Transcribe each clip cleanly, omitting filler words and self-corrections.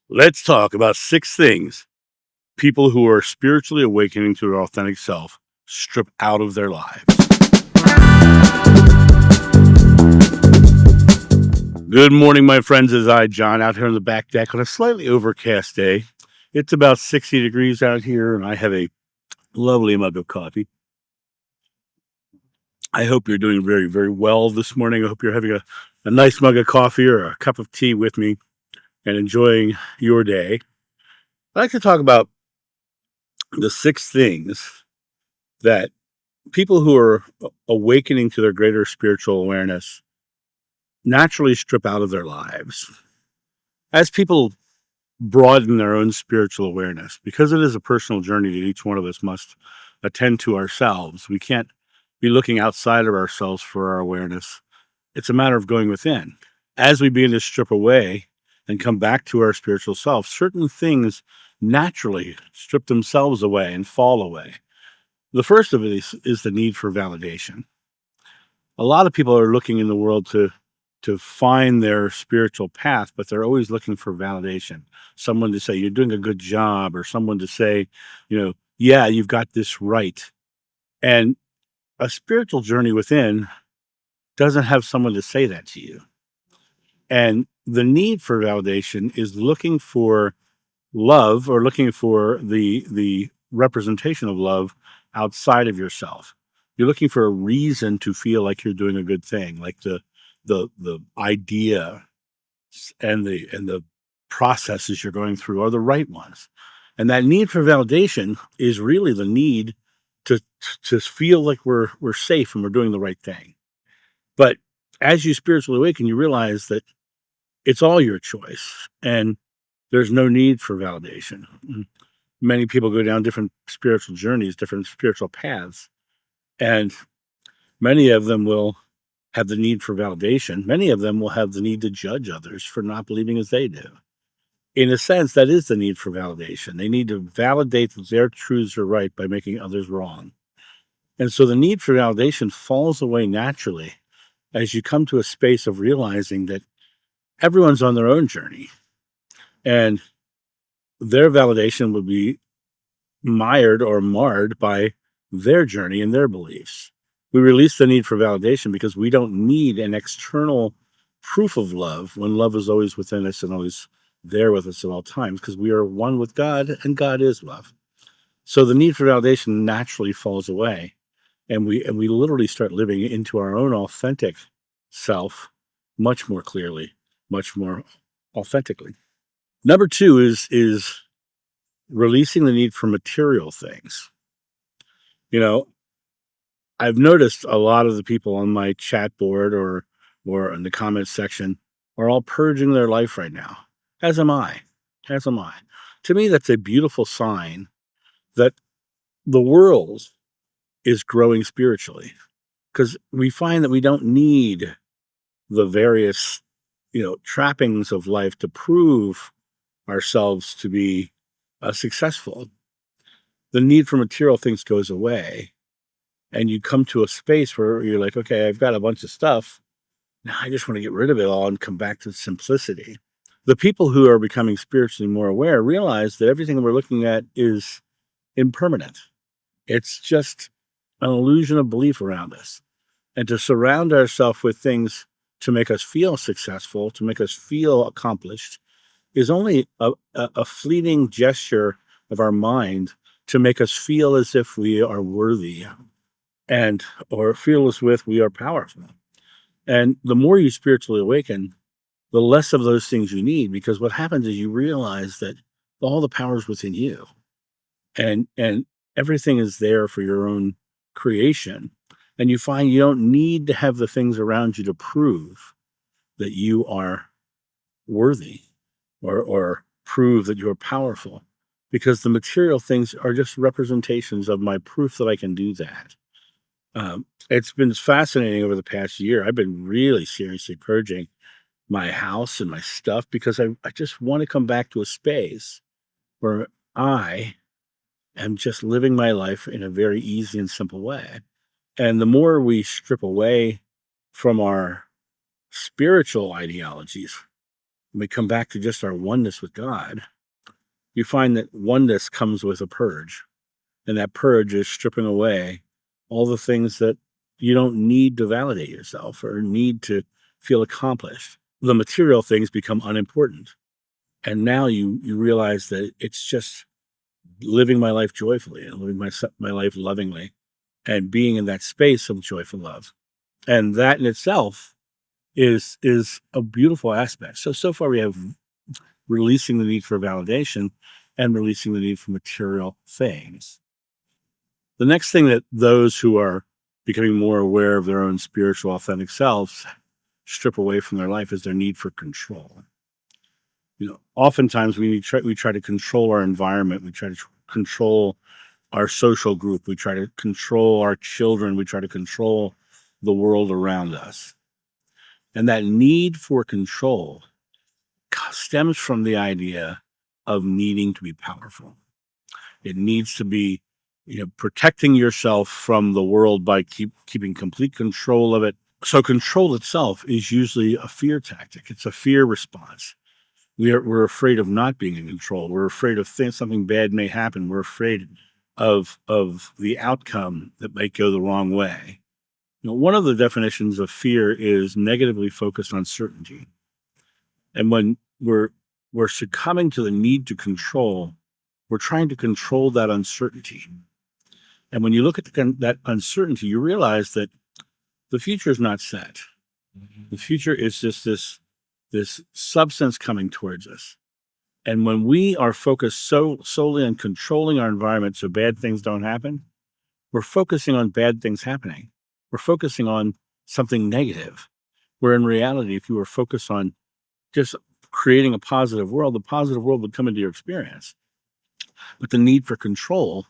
Let's talk about 6 things people who are spiritually awakening to their authentic self strip out of their lives. Good morning, my friends. As I, John, out here on the back deck on a slightly overcast day. It's about 60 degrees out here, and I have a lovely mug of coffee. I hope you're doing very, very well this morning. I hope you're having a nice mug of coffee or a cup of tea with me and enjoying your day. I'd like to talk about the 6 things that people who are awakening to their greater spiritual awareness naturally strip out of their lives. As people broaden their own spiritual awareness, because it is a personal journey that each one of us must attend to ourselves, we can't be looking outside of ourselves for our awareness. It's a matter of going within. As we begin to strip away and come back to our spiritual self, certain things naturally strip themselves away and fall away. The first of these is the need for validation. A lot of people are looking in the world to find their spiritual path, but they're always looking for validation. Someone to say you're doing a good job, or someone to say, yeah, you've got this right. And a spiritual journey within doesn't have someone to say that to you. And the need for validation is looking for love, or looking for the representation of love outside of yourself. You're looking for a reason to feel like you're doing a good thing, like the idea and the processes you're going through are the right ones. And that need for validation is really the need to to feel like we're safe and we're doing the right thing. But as you spiritually awaken, you realize that it's all your choice and there's no need for validation. Many people go down different spiritual journeys, different spiritual paths, and many of them will have the need for validation. Many of them will have the need to judge others for not believing as they do. In a sense, that is the need for validation. They need to validate that their truths are right by making others wrong. And so the need for validation falls away naturally as you come to a space of realizing that everyone's on their own journey and their validation would be mired or marred by their journey and their beliefs. We release the need for validation because we don't need an external proof of love when love is always within us and always there with us at all times, because we are one with God and God is love. So the need for validation naturally falls away, and we literally start living into our own authentic self much more clearly, much more authentically. Number 2 is releasing the need for material things. You know, I've noticed a lot of the people on my chat board or in the comments section are all purging their life right now. As am I. As am I. To me, that's a beautiful sign that the world is growing spiritually, because we find that we don't need the various, trappings of life to prove ourselves to be successful. The need for material things goes away, and you come to a space where you're like, okay, I've got a bunch of stuff. Now I just want to get rid of it all and come back to simplicity. The people who are becoming spiritually more aware realize that everything we're looking at is impermanent. It's just an illusion of belief around us. And to surround ourselves with things to make us feel successful, to make us feel accomplished, is only a fleeting gesture of our mind to make us feel as if we are worthy and or feel as if we are powerful. And the more you spiritually awaken, the less of those things you need, because what happens is you realize that all the power is within you, and everything is there for your own creation. And you find you don't need to have the things around you to prove that you are worthy or prove that you're powerful, because the material things are just representations of my proof that I can do that. It's been fascinating over the past year. I've been really seriously purging my house and my stuff because I just want to come back to a space where I am just living my life in a very easy and simple way. And the more we strip away from our spiritual ideologies, and we come back to just our oneness with God, you find that oneness comes with a purge. And that purge is stripping away all the things that you don't need to validate yourself or need to feel accomplished. The material things become unimportant. And now you realize that it's just living my life joyfully and living my life lovingly and being in that space of joyful love. And that in itself is a beautiful aspect. So far we have releasing the need for validation and releasing the need for material things. The next thing that those who are becoming more aware of their own spiritual authentic selves strip away from their life is their need for control. Oftentimes we try to control our environment. We try to control our social group. We try to control our children. We try to control the world around us. And that need for control stems from the idea of needing to be powerful. It needs to be, protecting yourself from the world by keeping complete control of it. So control itself is usually a fear tactic. It's a fear response. We're afraid of not being in control. We're afraid of something bad may happen. We're afraid of the outcome that might go the wrong way. One of the definitions of fear is negatively focused on certainty. And when we're succumbing to the need to control, we're trying to control that uncertainty. And when you look at that uncertainty, you realize that the future is not set. The future is just this substance coming towards us. And when we are focused solely on controlling our environment so bad things don't happen, we're focusing on bad things happening. We're focusing on something negative. Where in reality, if you were focused on just creating a positive world, the positive world would come into your experience. But the need for control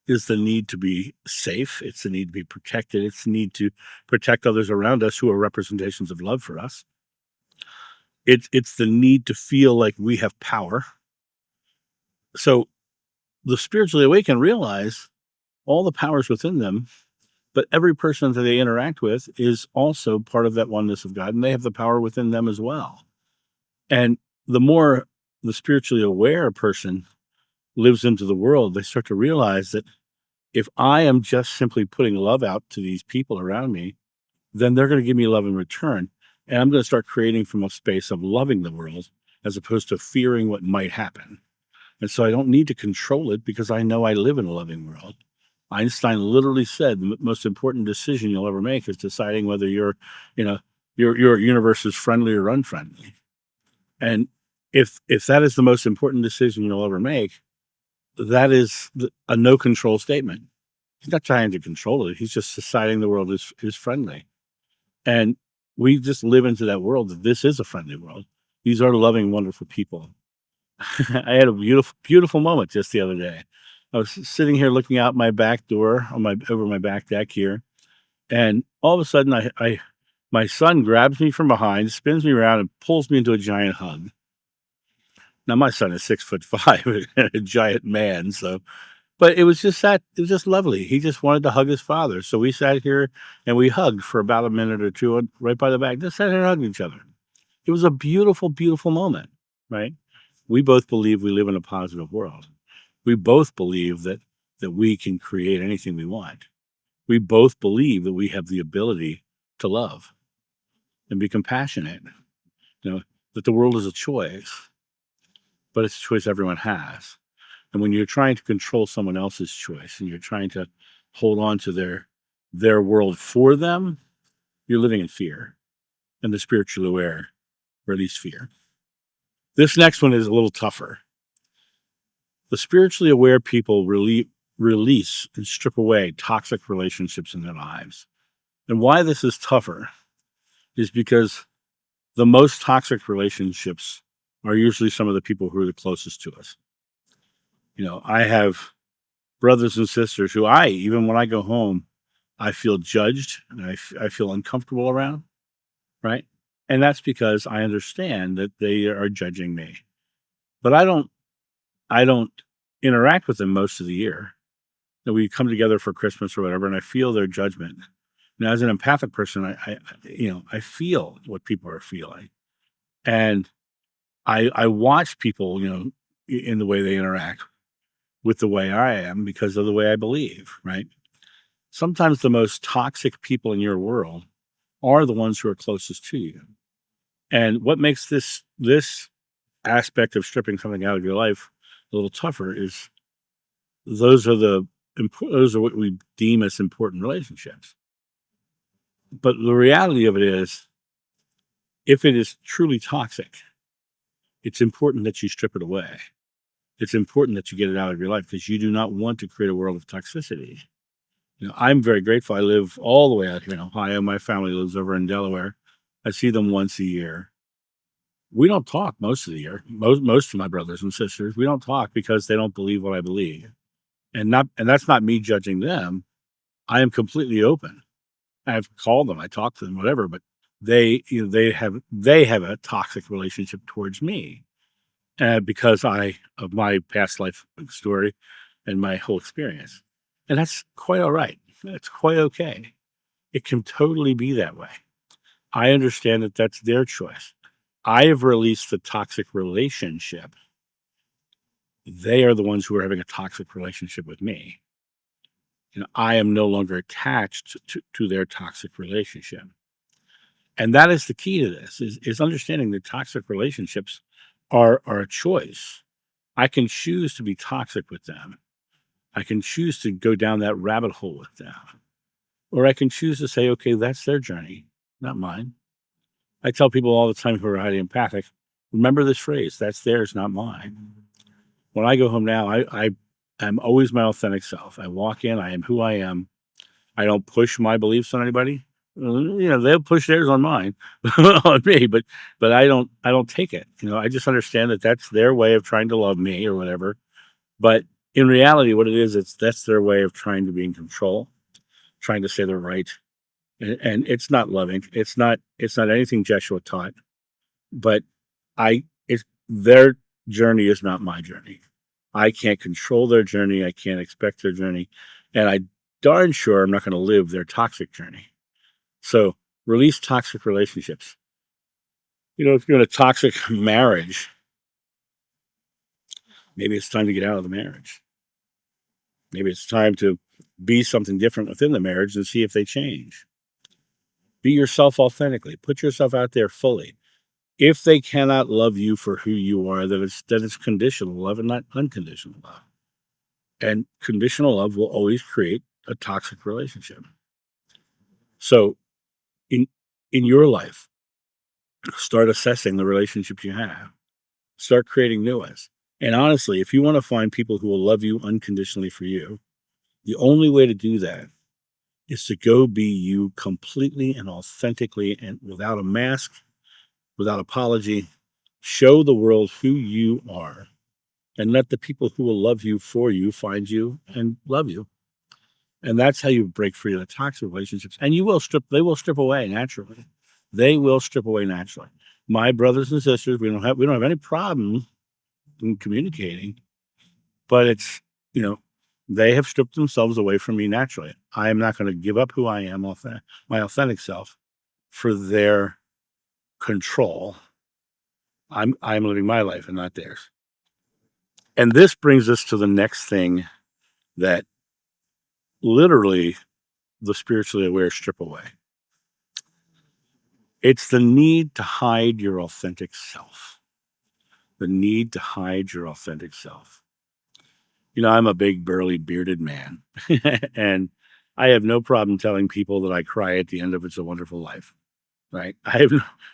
is the need to be safe. It's the need to be protected. It's the need to protect others around us who are representations of love for us. It's the need to feel like we have power. So the spiritually awakened realize all the powers within them, but every person that they interact with is also part of that oneness of God, and they have the power within them as well. And the more the spiritually aware person lives into the world, they start to realize that if I am just simply putting love out to these people around me, then they're going to give me love in return. And I'm going to start creating from a space of loving the world as opposed to fearing what might happen. And so I don't need to control it because I know I live in a loving world. Einstein literally said the most important decision you'll ever make is deciding whether your universe is friendly or unfriendly. And if that is the most important decision you'll ever make, that is a no control statement. He's not trying to control it. He's just deciding the world is friendly. And we just live into that world that this is a friendly world. These are loving, wonderful people. I had a beautiful, beautiful moment just the other day. I was sitting here looking out my back door over my back deck here, and all of a sudden, my son grabs me from behind, spins me around, and pulls me into a giant hug. Now, my son is 6'5" and a giant man, but it was just lovely. He just wanted to hug his father. So we sat here and we hugged for about a minute or two right by the back. Just sat here and hugged each other. It was a beautiful, beautiful moment, right? We both believe we live in a positive world. We both believe that we can create anything we want. We both believe that we have the ability to love and be compassionate. That the world is a choice, but it's a choice everyone has. And when you're trying to control someone else's choice and you're trying to hold on to their world for them, you're living in fear. And the spiritually aware release fear. This next one is a little tougher. The spiritually aware people release and strip away toxic relationships in their lives. And why this is tougher is because the most toxic relationships are usually some of the people who are the closest to us. I have brothers and sisters who even when I go home, I feel judged and I feel uncomfortable around, right? And that's because I understand that they are judging me. But I don't interact with them most of the year. We come together for Christmas or whatever, and I feel their judgment. Now, as an empathic person, I feel what people are feeling. And I watch people, in the way they interact with the way I am because of the way I believe, right? Sometimes the most toxic people in your world are the ones who are closest to you. And what makes this aspect of stripping something out of your life a little tougher is those are those are what we deem as important relationships. But the reality of it is, if it is truly toxic, it's important that you strip it away. It's important that you get it out of your life because you do not want to create a world of toxicity. I'm very grateful. I live all the way out here in Ohio. My family lives over in Delaware. I see them once a year. We don't talk most of the year. Most of my brothers and sisters, we don't talk because they don't believe what I believe. And that's not me judging them. I am completely open. I've called them, I talk to them, whatever, but they have a toxic relationship towards me because of my past life story and my whole experience, and that's quite all right. It's quite okay. It can totally be that way. I understand that that's their choice. I have released the toxic relationship. They are the ones who are having a toxic relationship with me. I am no longer attached to their toxic relationship. And that is the key to this is understanding that toxic relationships are a choice. I can choose to be toxic with them. I can choose to go down that rabbit hole with them. Or I can choose to say, okay, that's their journey, not mine. I tell people all the time who are highly empathic, remember this phrase, that's theirs, not mine. When I go home now, I'm always my authentic self. I walk in, I am who I am. I don't push my beliefs on anybody. They'll push theirs on mine, on me, but I don't take it. I just understand that that's their way of trying to love me or whatever. But in reality, what it is, that's their way of trying to be in control, trying to say they're right, and it's not loving. It's not anything Jeshua taught. But it's their journey is not my journey. I can't control their journey. I can't expect their journey, and I darn sure I'm not going to live their toxic journey. So release toxic relationships. If you're in a toxic marriage, maybe it's time to get out of the marriage. Maybe it's time to be something different within the marriage and see if they change. Be yourself authentically. Put yourself out there fully. If they cannot love you for who you are, then it's conditional love and not unconditional love. And conditional love will always create a toxic relationship. So in your life, start assessing the relationships you have. Start creating new ones. And honestly, if you want to find people who will love you unconditionally for you, the only way to do that is to go be you completely and authentically and without a mask, without apology. Show the world who you are and let the people who will love you for you find you and love you. And that's how you break free of the toxic relationships. And they will strip away naturally. They will strip away naturally. My brothers and sisters, we don't have any problem in communicating, but it's, you know, they have stripped themselves away from me naturally. I am not going to give up who I am, my authentic self, for their control. I'm living my life and not theirs. And this brings us to the next thing that literally the spiritually aware strip away. It's the need to hide your authentic self. The need to hide your authentic self. I'm a big, burly, bearded man, and I have no problem telling people that I cry at the end of It's a Wonderful Life. Right? I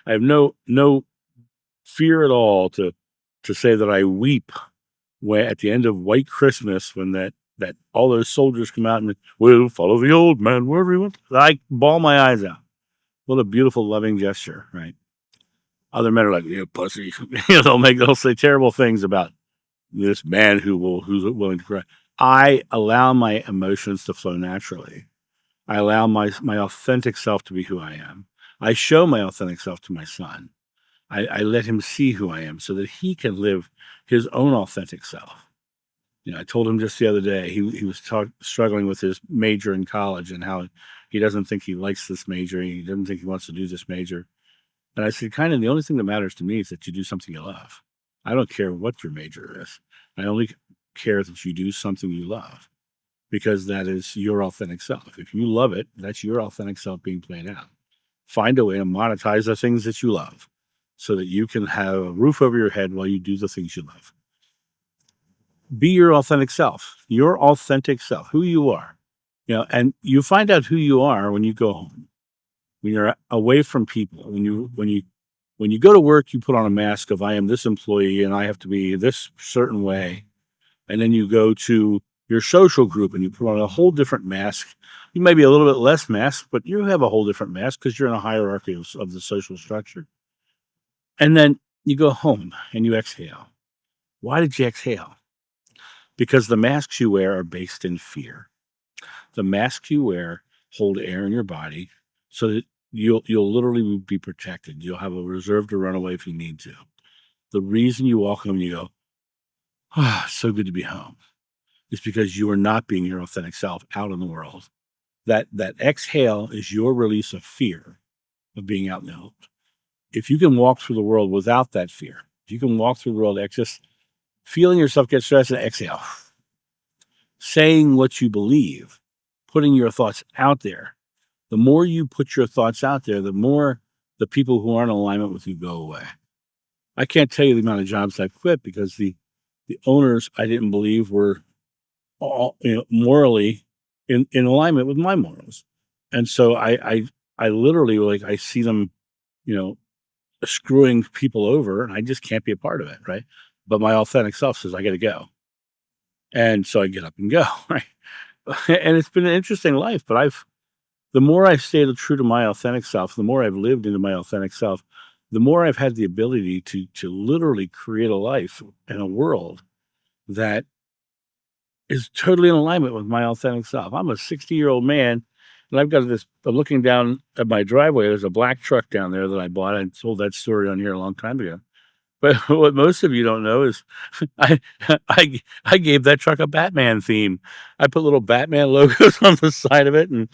have no fear at all to say that I weep when at the end of White Christmas when that all those soldiers come out and we'll follow the old man wherever he went. I bawl my eyes out. What a beautiful, loving gesture, right? Other men are like, pussy. They'll say terrible things about this man who's willing to cry. I allow my emotions to flow naturally. I allow my authentic self to be who I am. I show my authentic self to my son. I let him see who I am so that he can live his own authentic self. I told him just the other day, he was struggling with his major in college and how he doesn't think he likes this major. He doesn't think he wants to do this major. And I said, kind of the only thing that matters to me is that you do something you love. I don't care what your major is. I only care that you do something you love because that is your authentic self. If you love it, that's your authentic self being played out. Find a way to monetize the things that you love so that you can have a roof over your head while you do the things you love. Be your authentic self, who you are. And you find out who you are when you go home, when you're away from people, when you go to work, you put on a mask of I am this employee and I have to be this certain way. And then you go to your social group and you put on a whole different mask. You may be a little bit less masked, but you have a whole different mask because you're in a hierarchy of the social structure. And then you go home and you exhale. Why did you exhale? Because the masks you wear are based in fear. The masks you wear hold air in your body so that you'll literally be protected. You'll have a reserve to run away if you need to. The reason you walk home and you go, so good to be home, is because you are not being your authentic self out in the world. That exhale is your release of fear of being out in the world. If you can walk through the world without that fear, if you can walk through the world just feeling yourself get stressed and exhale, saying what you believe, putting your thoughts out there, the more you put your thoughts out there, the more the people who aren't in alignment with you go away. I can't tell you the amount of jobs I've quit because the owners I didn't believe were all morally in alignment with my morals. And so I literally like I see them, you know, screwing people over and I just can't be a part of it, right? But my authentic self says I gotta go. And so I get up and go, right? And it's been an interesting life, but the more I've stayed true to my authentic self, the more I've lived into my authentic self, the more I've had the ability to literally create a life and a world that is totally in alignment with my authentic self. I'm a 60-year-old man, and I've got this. I'm looking down at my driveway. There's a black truck down there that I bought. I told that story on here a long time ago. But what most of you don't know is I I gave that truck a Batman theme. I put little Batman logos on the side of it, and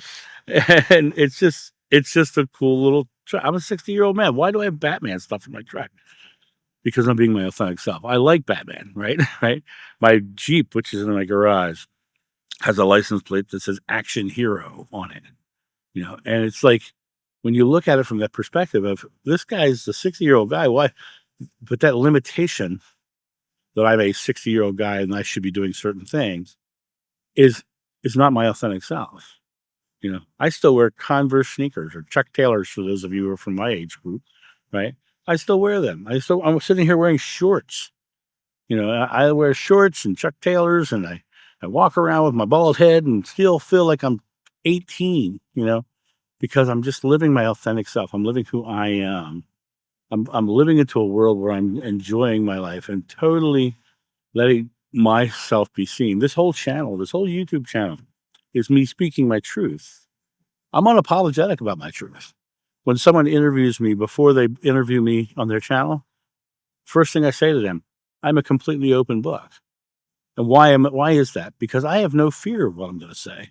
it's just a cool little truck. I'm a 60-year-old man. Why do I have Batman stuff in my truck? Because I'm being my authentic self. I like Batman, right? Right. My Jeep, which is in my garage, has a license plate that says Action Hero on it. And it's like when you look at it from that perspective of this guy's a 60-year-old guy, why? But that limitation that I'm a 60-year-old guy and I should be doing certain things is not my authentic self. I still wear Converse sneakers or Chuck Taylors for those of you who are from my age group, right? I still wear them. I'm sitting here wearing shorts. I wear shorts and Chuck Taylors and I walk around with my bald head and still feel like I'm 18, because I'm just living my authentic self. I'm living who I am. I'm living into a world where I'm enjoying my life and totally letting myself be seen. This whole channel, this whole YouTube channel is me speaking my truth. I'm unapologetic about my truth. When someone interviews me before they interview me on their channel, first thing I say to them, I'm a completely open book. And why is that? Because I have no fear of what I'm going to say.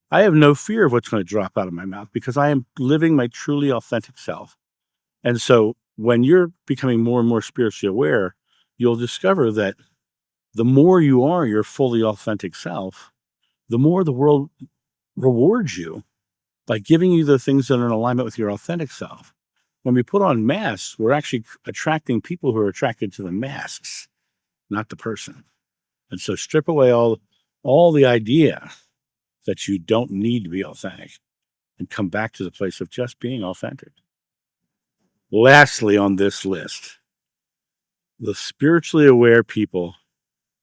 I have no fear of what's going to drop out of my mouth because I am living my truly authentic self. And so when you're becoming more and more spiritually aware, you'll discover that the more you are your fully authentic self, the more the world rewards you by giving you the things that are in alignment with your authentic self. When we put on masks, we're actually attracting people who are attracted to the masks, not the person. And so strip away all the idea that you don't need to be authentic and come back to the place of just being authentic. Lastly, on this list, the spiritually aware people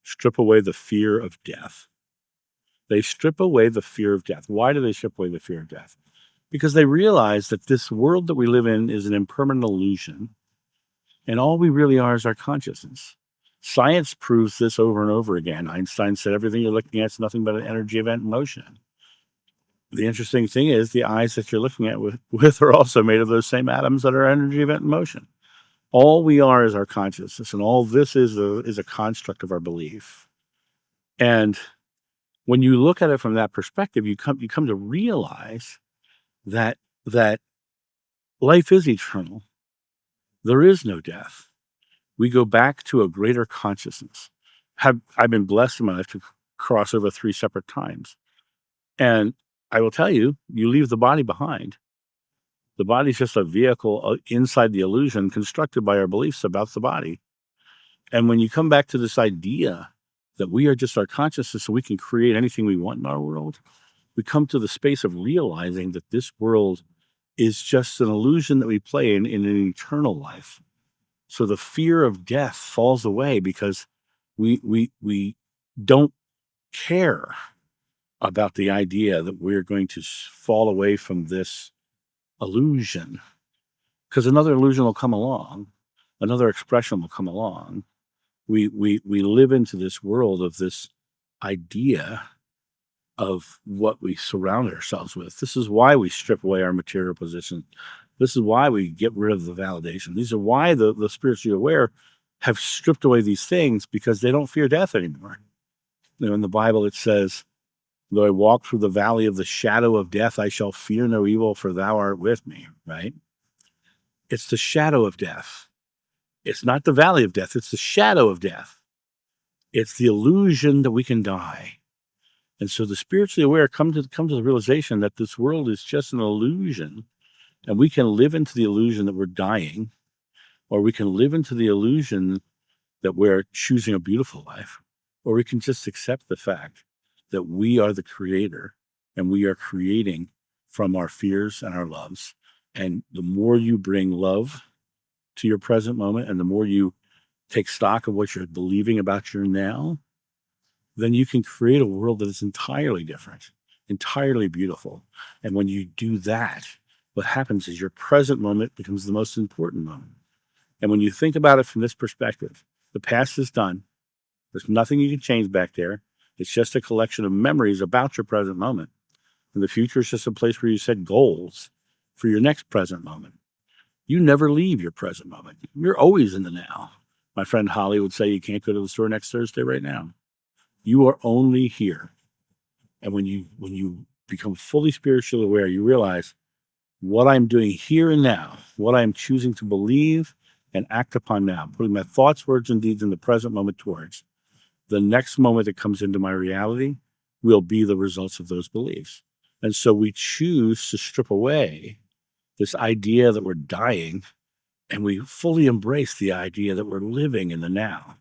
strip away the fear of death. They strip away the fear of death. Why do they strip away the fear of death? Because they realize that this world that we live in is an impermanent illusion, and all we really are is our consciousness. Science proves this over and over again. Einstein said everything you're looking at is nothing but an energy event in motion. The interesting thing is the eyes that you're looking at with are also made of those same atoms that are energy event in motion. All we are is our consciousness, and all this is a construct of our belief. And when you look at it from that perspective, you come to realize that life is eternal. There is no death. We go back to a greater consciousness. I've been blessed in my life to cross over 3 separate times. And I will tell you, you leave the body behind. The body's just a vehicle inside the illusion constructed by our beliefs about the body. And when you come back to this idea that we are just our consciousness so we can create anything we want in our world, we come to the space of realizing that this world is just an illusion that we play in an eternal life. So the fear of death falls away because we don't care about the idea that we're going to fall away from this illusion, because another illusion will come along, another expression will come along. We live into this world of this idea of what we surround ourselves with. This is why we strip away our material position. This is why we get rid of the validation. These are why the spiritually aware have stripped away these things, because they don't fear death anymore. You know, in the Bible, it says, though I walk through the valley of the shadow of death, I shall fear no evil, for thou art with me, right? It's the shadow of death. It's not the valley of death. It's the shadow of death. It's the illusion that we can die. And so the spiritually aware come to the realization that this world is just an illusion, and we can live into the illusion that we're dying, or we can live into the illusion that we're choosing a beautiful life, or we can just accept the fact that we are the creator and we are creating from our fears and our loves. And the more you bring love to your present moment, and the more you take stock of what you're believing about your now, then you can create a world that is entirely different, entirely beautiful. And when you do that, what happens is your present moment becomes the most important moment. And when you think about it from this perspective, the past is done. There's nothing you can change back there. It's just a collection of memories about your present moment. And the future is just a place where you set goals for your next present moment. You never leave your present moment. You're always in the now. My friend Holly would say, you can't go to the store next Thursday right now. You are only here. And when you become fully spiritually aware, you realize what I'm doing here and now, what I'm choosing to believe and act upon now, putting my thoughts, words, and deeds in the present moment towards the next moment that comes into my reality will be the results of those beliefs. And so we choose to strip away this idea that we're dying, and we fully embrace the idea that we're living in the now.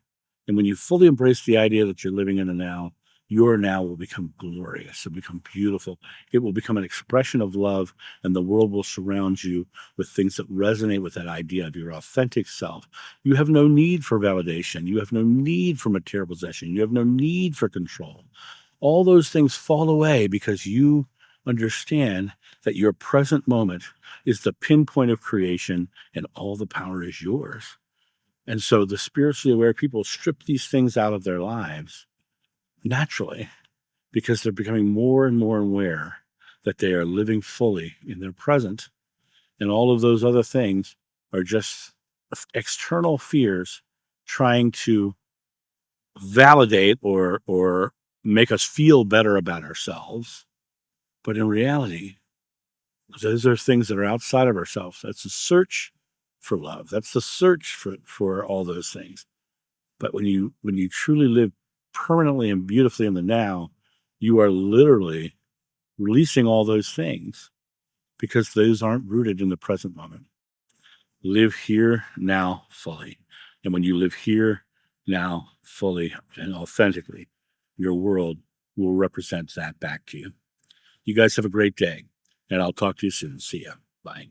And when you fully embrace the idea that you're living in the now, your now will become glorious. It'll become beautiful. It will become an expression of love, and the world will surround you with things that resonate with that idea of your authentic self. You have no need for validation. You have no need for material possession. You have no need for control. All those things fall away because you understand that your present moment is the pinpoint of creation, and all the power is yours. And so the spiritually aware people strip these things out of their lives naturally, because they're becoming more and more aware that they are living fully in their present. And all of those other things are just external fears trying to validate or make us feel better about ourselves. But in reality, those are things that are outside of ourselves. That's the search for love. That's the search for all those things. But when you truly live permanently and beautifully in the now, you are literally releasing all those things, because those aren't rooted in the present moment. Live here now fully. And when you live here now fully and authentically, your world will represent that back to you. You guys have a great day, and I'll talk to you soon. See ya. Bye.